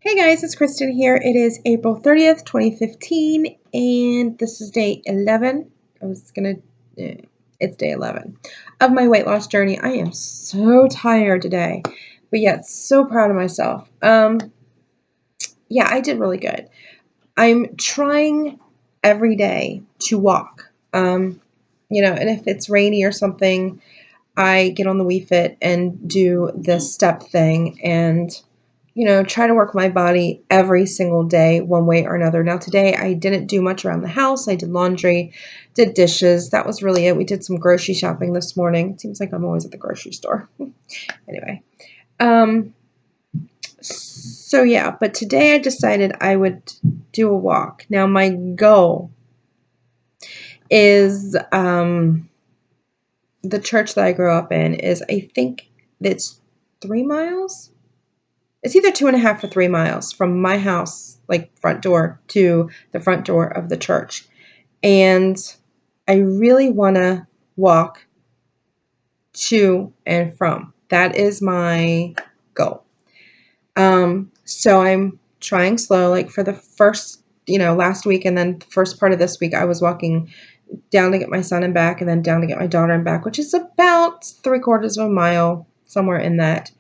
Hey guys, it's Kristen here. It is April 30th, 2015, and this is day 11. It's day 11 of my weight loss journey. I am so tired today, but yet so proud of myself. Yeah, I did really good. I'm trying every day to walk. And if it's rainy or something, I get on the Wii Fit and do the step thing and try to work my body every single day, one way or another. Now, today I didn't do much around the house. I did laundry, did dishes. That was really it. We did some grocery shopping this morning. It seems like I'm always at the grocery store. Anyway, so yeah, but today I decided I would do a walk. Now, my goal is the church that I grew up in is, I think it's 3 miles. It's either 2.5 or 3 miles from my house, like front door, to the front door of the church. And I really want to walk to and from. That is my goal. So I'm trying slow, like for the first, last week and then the first part of this week, I was walking down to get my son and back and then down to get my daughter and back, which is about 3/4 of a mile, somewhere in that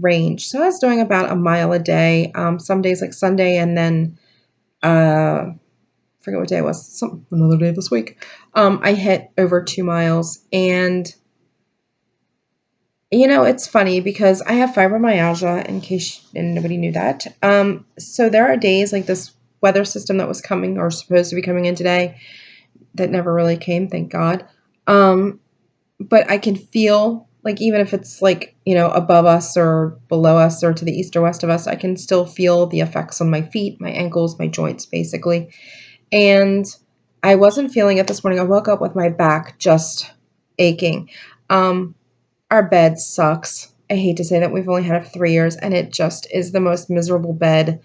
range. So I was doing about a mile a day. Some days like Sunday, and then forget what day it was. Another day this week. I hit over 2 miles, and it's funny because I have fibromyalgia. In case nobody knew that. So there are days like this weather system that was coming or supposed to be coming in today that never really came, thank God. But I can feel, like, even if it's like, above us or below us or to the east or west of us, I can still feel the effects on my feet, my ankles, my joints, basically. And I wasn't feeling it this morning. I woke up with my back just aching. Our bed sucks. I hate to say that. We've only had it for 3 years, and it just is the most miserable bed.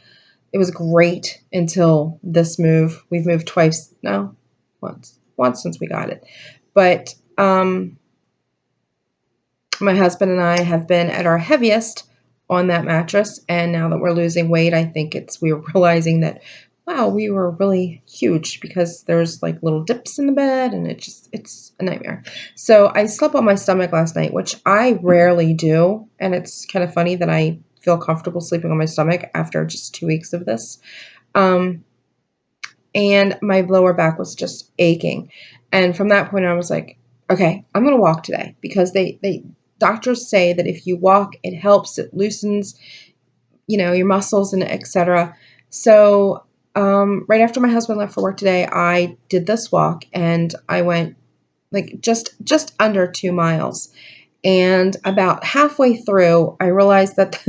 It was great until this move. We've moved twice. No, once since we got it. But my husband and I have been at our heaviest on that mattress, and now that we're losing weight, I think we're realizing that, wow, we were really huge, because there's like little dips in the bed, and it's a nightmare. So I slept on my stomach last night, which I rarely do, and it's kind of funny that I feel comfortable sleeping on my stomach after just 2 weeks of this. And my lower back was just aching. And from that point, I was like, okay, I'm going to walk today, because doctors say that if you walk, it helps, it loosens, your muscles and etc. So right after my husband left for work today, I did this walk, and I went like just under 2 miles. And about halfway through, I realized that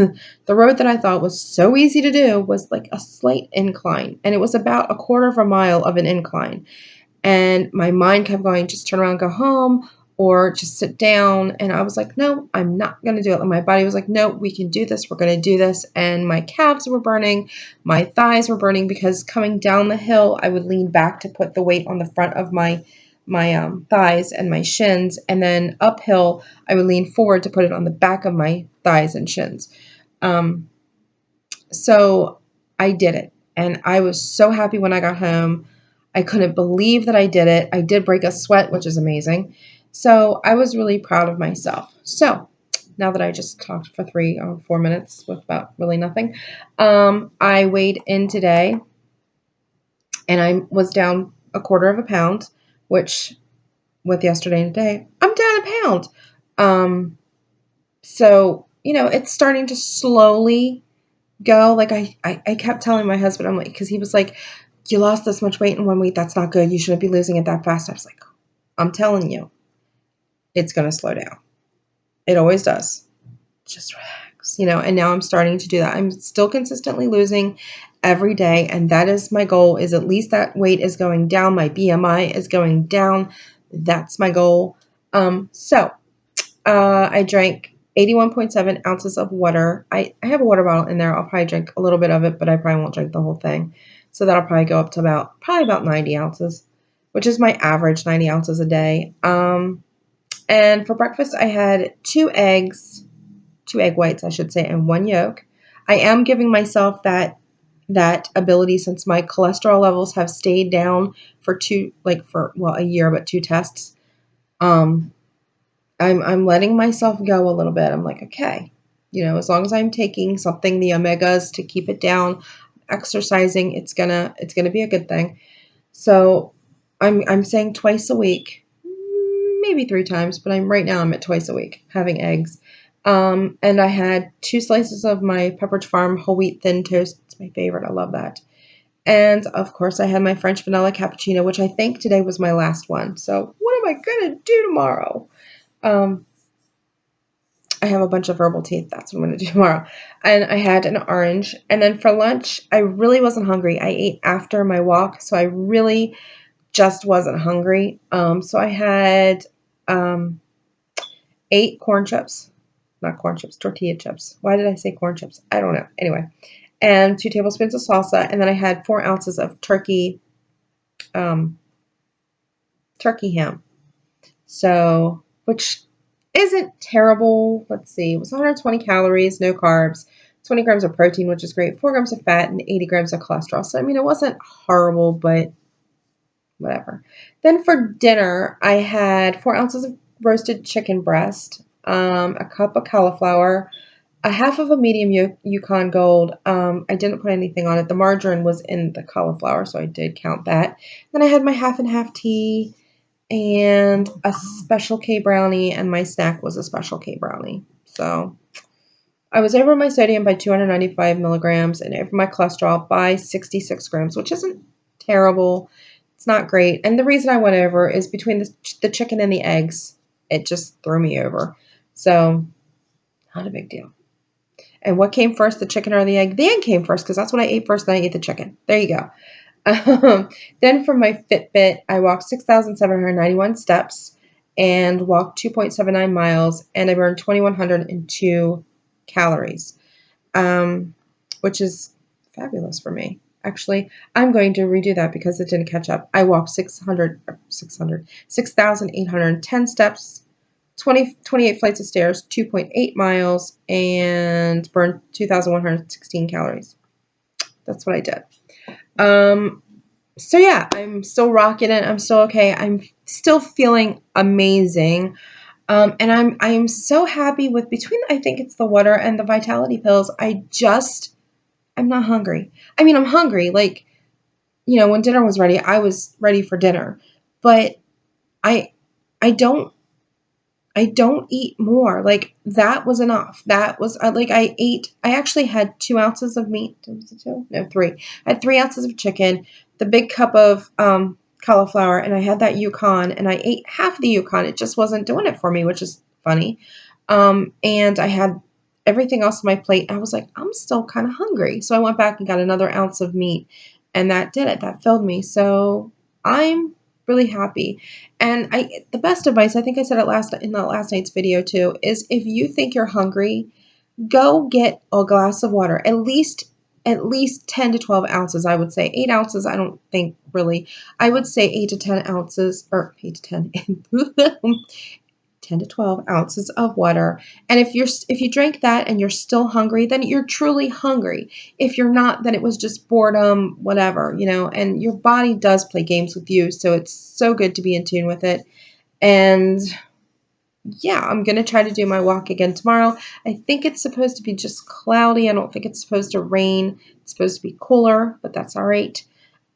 the road that I thought was so easy to do was like a slight incline, and it was about 1/4 of a mile of an incline. And my mind kept going, just turn around, go home, or just sit down. And I was like, no, I'm not going to do it. And my body was like, no, we can do this. We're going to do this. And my calves were burning. My thighs were burning, because coming down the hill, I would lean back to put the weight on the front of my thighs and my shins. And then uphill, I would lean forward to put it on the back of my thighs and shins. So I did it. And I was so happy when I got home. I couldn't believe that I did it. I did break a sweat, which is amazing. So I was really proud of myself. So now that I just talked for 3 or 4 minutes with about really nothing, I weighed in today, and I was down 1/4 of a pound, which with yesterday and today, I'm down a pound. So, it's starting to slowly go. Like I kept telling my husband, I'm like, because he was like, you lost this much weight in 1 week. That's not good. You shouldn't be losing it that fast. I was like, I'm telling you, it's going to slow down. It always does. Just relax, and now I'm starting to do that. I'm still consistently losing every day. And that is my goal, is at least that weight is going down. My BMI is going down. That's my goal. So I drank 81.7 ounces of water. I have a water bottle in there. I'll probably drink a little bit of it, but I probably won't drink the whole thing. So that'll probably go up to about 90 ounces, which is my average, 90 ounces a day. And for breakfast, I had 2 egg whites, I should say, and 1 yolk. I am giving myself that ability, since my cholesterol levels have stayed down for a year, but 2 tests. I'm letting myself go a little bit. I'm like, okay, as long as I'm taking something, the omegas, to keep it down, exercising, it's gonna be a good thing. So I'm saying twice a week, maybe 3 times, but right now I'm at twice a week having eggs. And I had 2 slices of my Pepperidge Farm whole wheat thin toast. It's my favorite. I love that. And of course, I had my French vanilla cappuccino, which I think today was my last one. So what am I gonna do tomorrow? I have a bunch of herbal tea. That's what I'm going to do tomorrow. And I had an orange. And then for lunch, I really wasn't hungry. I ate after my walk, so I really just wasn't hungry. So I had 8 corn chips. Not corn chips, tortilla chips. Why did I say corn chips? I don't know. Anyway. And 2 tablespoons of salsa. And then I had 4 ounces of turkey ham. So, which isn't terrible. Let's see. It was 120 calories, no carbs, 20 grams of protein, which is great, 4 grams of fat, and 80 grams of cholesterol. So, I mean, it wasn't horrible, but whatever. Then for dinner, I had 4 ounces of roasted chicken breast, a cup of cauliflower, a half of a medium Yukon Gold. I didn't put anything on it. The margarine was in the cauliflower, so I did count that. Then I had my half and half tea and a Special K brownie, and my snack was a Special K brownie. So I was over my sodium by 295 milligrams and over my cholesterol by 66 grams, which isn't terrible. It's not great. And the reason I went over is between the chicken and the eggs, it just threw me over. So not a big deal. And what came first, the chicken or the egg? The egg came first because that's what I ate first, then I ate the chicken. There you go. Then for my Fitbit, I walked 6,791 steps and walked 2.79 miles, and I burned 2,102 calories, which is fabulous for me. Actually, I'm going to redo that because it didn't catch up. I walked 6,810 steps, 28 flights of stairs, 2.8 miles, and burned 2,116 calories. That's what I did. So yeah, I'm still rocking it. I'm still okay. I'm still feeling amazing. And I am so happy with, between, I think it's the water and the vitality pills, I'm not hungry. I mean, I'm hungry. Like, when dinner was ready, I was ready for dinner, but I don't eat more. Like, that was enough. That was, I actually had 2 ounces of meat. Was it 2? No, 3. I had 3 ounces of chicken, the big cup of cauliflower, and I had that Yukon, and I ate half the Yukon. It just wasn't doing it for me, which is funny. And I had everything else on my plate. I was like, I'm still kind of hungry. So I went back and got another ounce of meat, and that did it. That filled me. So I'm really happy. And the best advice, I think I said it in the last night's video too, is if you think you're hungry, go get a glass of water. At least 10 to 12 ounces, I would say. 8 ounces, I don't think really. I would say 8 to 10 ounces, or 8 to 10, 10 to 12 ounces of water. And if you drink that and you're still hungry, then you're truly hungry. If you're not, then it was just boredom, whatever, and your body does play games with you. So it's so good to be in tune with it. And yeah, I'm going to try to do my walk again tomorrow. I think it's supposed to be just cloudy. I don't think it's supposed to rain. It's supposed to be cooler, but that's all right.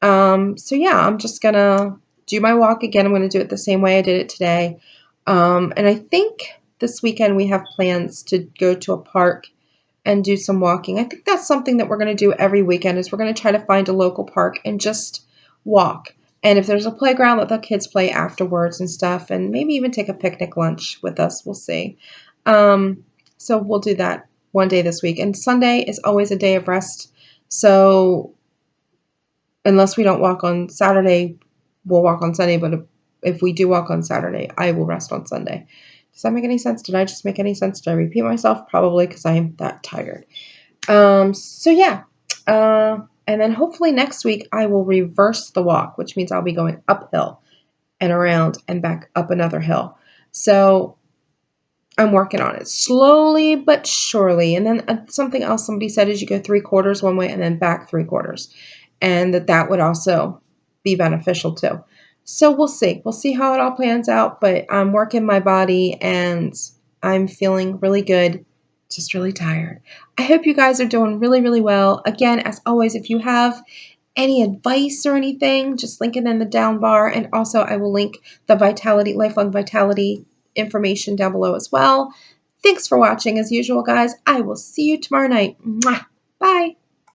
So yeah, I'm just going to do my walk again. I'm going to do it the same way I did it today. And I think this weekend we have plans to go to a park and do some walking. I think that's something that we're going to do every weekend, is we're going to try to find a local park and just walk. And if there's a playground, let the kids play afterwards and stuff, and maybe even take a picnic lunch with us. We'll see. So we'll do that one day this week. And Sunday is always a day of rest. So unless we don't walk on Saturday, we'll walk on Sunday. But if we do walk on Saturday, I will rest on Sunday. Does that make any sense? Did I just make any sense? Did I repeat myself? Probably, because I am that tired. So yeah. And then hopefully next week I will reverse the walk, which means I'll be going uphill and around and back up another hill. So I'm working on it slowly but surely. And then something else somebody said is you go 3/4 one way and then back 3/4, and that would also be beneficial too. So we'll see. We'll see how it all plans out. But I'm working my body and I'm feeling really good. Just really tired. I hope you guys are doing really, really well. Again, as always, if you have any advice or anything, just link it in the down bar. And also I will link the Lifelong Vitality information down below as well. Thanks for watching as usual, guys. I will see you tomorrow night. Mwah. Bye.